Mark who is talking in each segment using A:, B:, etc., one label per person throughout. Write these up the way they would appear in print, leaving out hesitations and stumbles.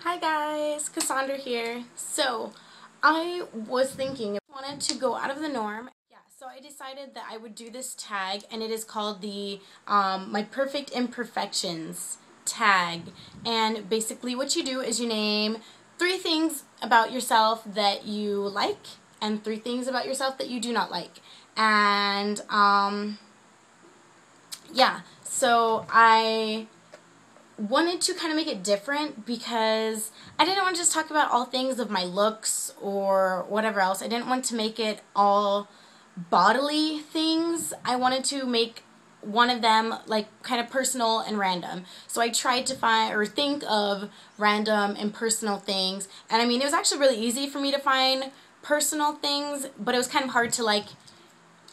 A: Hi guys, Cassandra here. So, I was thinking I wanted to go out of the norm. Yeah, so I decided that I would do this tag, and it is called the my Perfect Imperfections Tag. And basically what you do is you name 3 things about yourself that you like and 3 things about yourself that you do not like. And yeah, so I wanted to kind of make it different because I didn't want to just talk about all things of my looks or whatever else. I didn't want to make it all bodily things. I wanted to make one of them like kind of personal and random. So I tried to find or think of random and personal things. And I mean, it was actually really easy for me to find personal things, but it was kind of hard to like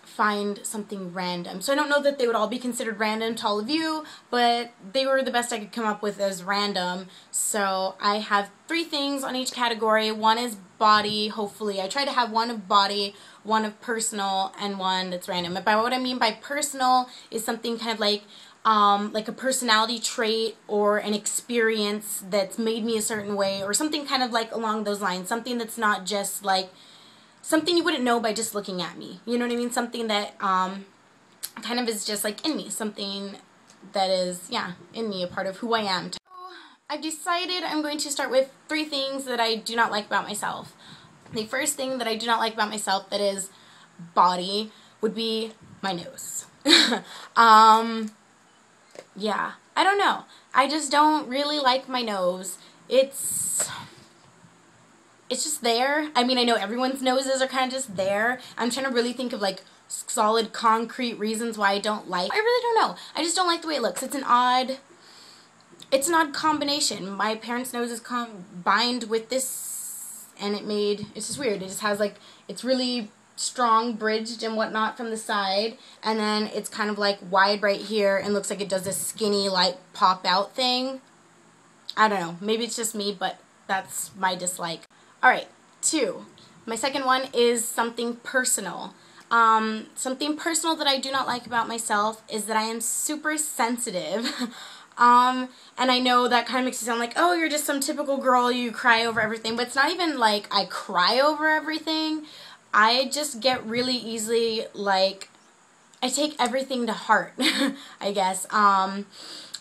A: find something random. So I don't know that they would all be considered random to all of you, but they were the best I could come up with as random. So I have 3 things on each category. One is body, hopefully. I try to have one of body, one of personal, and one that's random. And by what I mean by personal is something kind of like a personality trait or an experience that's made me a certain way, or something kind of like along those lines. Something that's not just like something you wouldn't know by just looking at me. You know what I mean? Something that kind of is just like in me. Something that is, yeah, in me, a part of who I am. So I've decided I'm going to start with 3 things that I do not like about myself. The first thing that I do not like about myself that is body would be my nose. Yeah, I don't know. I just don't really like my nose. It's just there. I mean, I know everyone's noses are kind of just there. I'm trying to really think of like solid, concrete reasons why I don't like. I really don't know. I just don't like the way it looks. It's an odd combination. My parents' nose is combined with this, and it's just weird. It just has like, it's really strong, bridged and whatnot from the side, and then it's kind of like wide right here and looks like it does this skinny like pop out thing. I don't know. Maybe it's just me, but that's my dislike. Alright, 2. My second one is something personal. Something personal that I do not like about myself is that I am super sensitive. And I know that kind of makes it sound like, oh, you're just some typical girl, you cry over everything, but it's not even like I cry over everything. I just get really easily, like, I take everything to heart, I guess.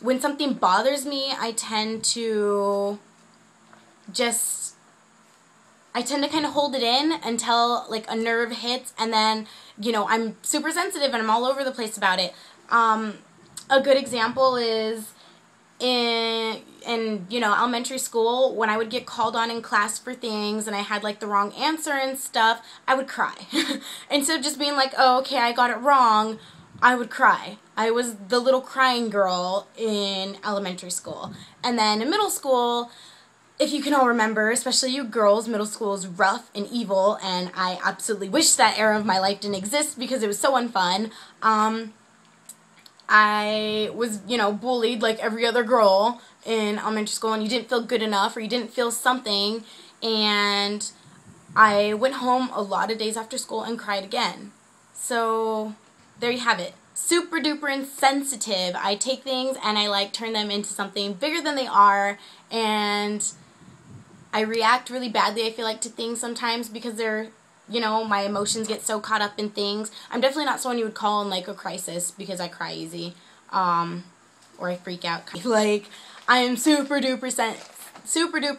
A: When something bothers me, I tend to kind of hold it in until like a nerve hits, and then, you know, I'm super sensitive and I'm all over the place about it. A good example is in you know, elementary school, when I would get called on in class for things and I had like the wrong answer and stuff, I would cry. Instead of just being like, oh, okay, I got it wrong, I would cry. I was the little crying girl in elementary school. And then in middle school, if you can all remember, especially you girls, middle school is rough and evil, and I absolutely wish that era of my life didn't exist because it was so unfun. I was, you know, bullied like every other girl in elementary school, and you didn't feel good enough or you didn't feel something, and I went home a lot of days after school and cried again. So there you have it. Super duper insensitive. I take things and I like turn them into something bigger than they are, and I react really badly, I feel like, to things sometimes because they're, you know, my emotions get so caught up in things. I'm definitely not someone you would call in like a crisis because I cry easy, or I freak out. Like, I am super duper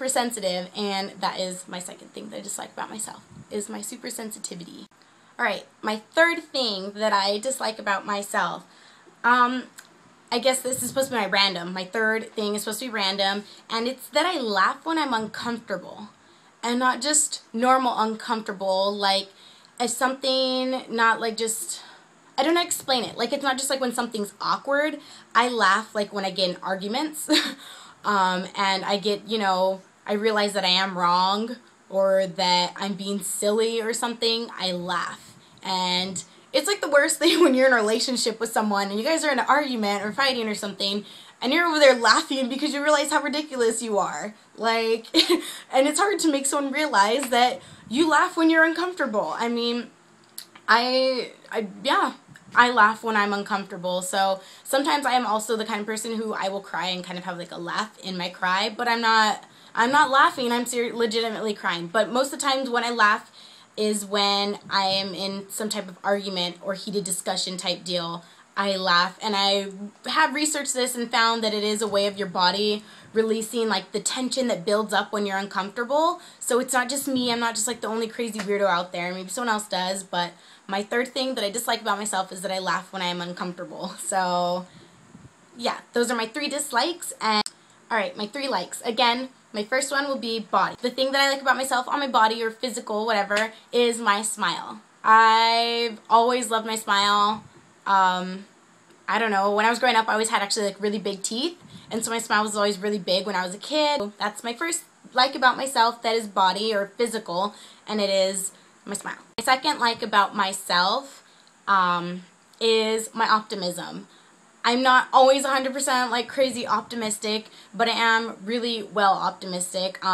A: sensitive, and that is my second thing that I dislike about myself, is my super sensitivity. Alright, my third thing that I dislike about myself, I guess this is supposed to be my random. My third thing is supposed to be random, and it's that I laugh when I'm uncomfortable. And not just normal uncomfortable, like if something, not like just, I don't know how to explain it. Like, it's not just like when something's awkward. I laugh like when I get in arguments, and I get, you know, I realize that I am wrong or that I'm being silly or something. I laugh. And it's like the worst thing when you're in a relationship with someone and you guys are in an argument or fighting or something, and you're over there laughing because you realize how ridiculous you are. Like, and it's hard to make someone realize that you laugh when you're uncomfortable. I mean, yeah, I laugh when I'm uncomfortable. So sometimes I am also the kind of person who I will cry and kind of have like a laugh in my cry, but I'm not I'm not laughing, I'm legitimately crying. But most of the times when I laugh is when I am in some type of argument or heated discussion type deal. I laugh, and I have researched this and found that it is a way of your body releasing like the tension that builds up when you're uncomfortable. So it's not just me, I'm not just like the only crazy weirdo out there, maybe someone else does, but my third thing that I dislike about myself is that I laugh when I am uncomfortable. So yeah, those are my 3 dislikes. And alright, my 3 likes. Again, my first one will be body. The thing that I like about myself on my body or physical, whatever, is my smile. I've always loved my smile. I don't know, when I was growing up I always had actually like really big teeth, and so my smile was always really big when I was a kid. So that's my first like about myself that is body or physical, and it is my smile. My second like about myself is my optimism. I'm not always 100% like crazy optimistic, but I am really well optimistic.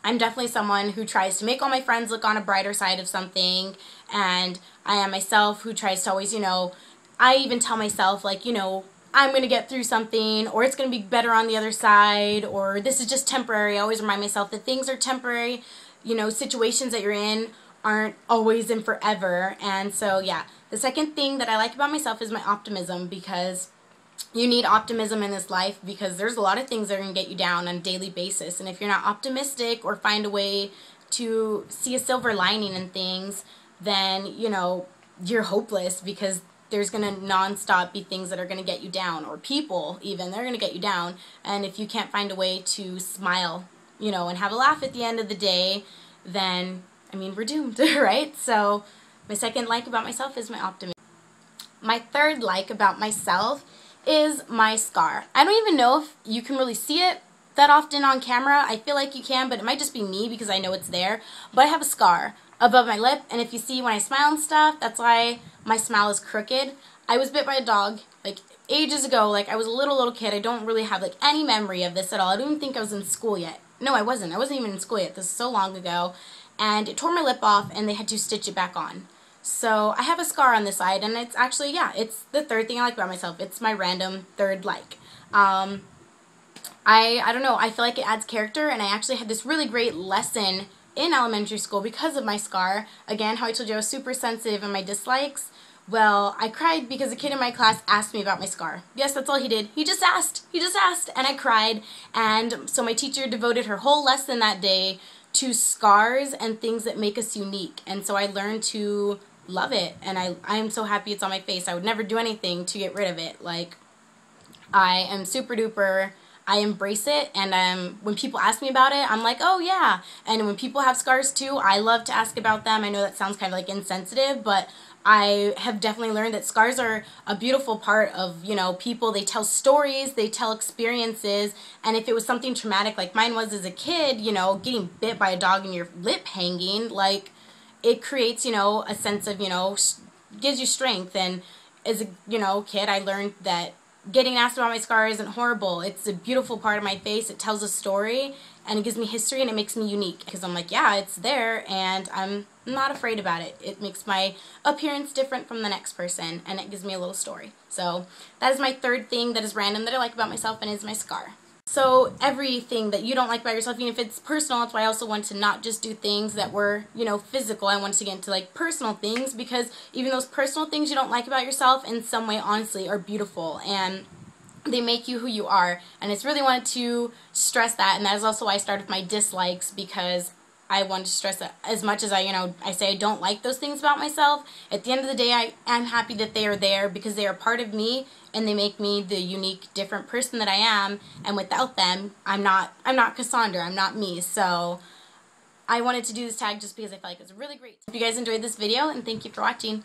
A: I'm definitely someone who tries to make all my friends look on a brighter side of something, and I am myself who tries to always, I even tell myself, like, I'm going to get through something, or it's going to be better on the other side, or this is just temporary. I always remind myself that things are temporary, situations that you're in aren't always in forever. And so, yeah, the second thing that I like about myself is my optimism, because you need optimism in this life, because there's a lot of things that are going to get you down on a daily basis. And if you're not optimistic or find a way to see a silver lining in things, then, you're hopeless, because there's going to nonstop be things that are going to get you down, or people even, they're going to get you down. And if you can't find a way to smile, and have a laugh at the end of the day, then, we're doomed, right? So my second like about myself is my optimism. My third like about myself is my scar. I don't even know if you can really see it that often on camera. I feel like you can, but it might just be me because I know it's there. But I have a scar above my lip, and if you see when I smile and stuff, that's why my smile is crooked. I was bit by a dog like ages ago. Like, I was a little kid. I don't really have like any memory of this at all. I don't even think I was in school yet. No, I wasn't even in school yet. This is so long ago. And it tore my lip off, and they had to stitch it back on. So I have a scar on this side, and it's actually, yeah, it's the third thing I like about myself. It's my random third like. I don't know, I feel like it adds character, and I actually had this really great lesson in elementary school because of my scar. Again, how I told you I was super sensitive and my dislikes. Well, I cried because a kid in my class asked me about my scar. Yes, that's all he did. He just asked, and I cried. And so my teacher devoted her whole lesson that day to scars and things that make us unique. And so I learned to love it, and I am so happy it's on my face. I would never do anything to get rid of it. Like, I am super duper, I embrace it, and when people ask me about it, I'm like, oh yeah. And when people have scars too, I love to ask about them. I know that sounds kind of like insensitive, but I have definitely learned that scars are a beautiful part of, people. They tell stories, they tell experiences, and if it was something traumatic like mine was as a kid, getting bit by a dog and your lip hanging, like, it creates, a sense of, gives you strength. And as a, kid, I learned that getting asked about my scar isn't horrible. It's a beautiful part of my face. It tells a story, and it gives me history, and it makes me unique. Because I'm like, yeah, it's there, and I'm not afraid about it. It makes my appearance different from the next person, and it gives me a little story. So that is my third thing that is random that I like about myself, and is my scar. So everything that you don't like about yourself, even if it's personal, that's why I also want to not just do things that were, physical. I want to get into like personal things, because even those personal things you don't like about yourself in some way, honestly, are beautiful, and they make you who you are. And it's really wanted to stress that, and that is also why I started with my dislikes, because I wanted to stress that as much as I say I don't like those things about myself, at the end of the day, I'm happy that they are there, because they are part of me, and they make me the unique, different person that I am. And without them, I'm not Cassandra, I'm not me. So I wanted to do this tag just because I felt like it was really great. Hope you guys enjoyed this video, and thank you for watching.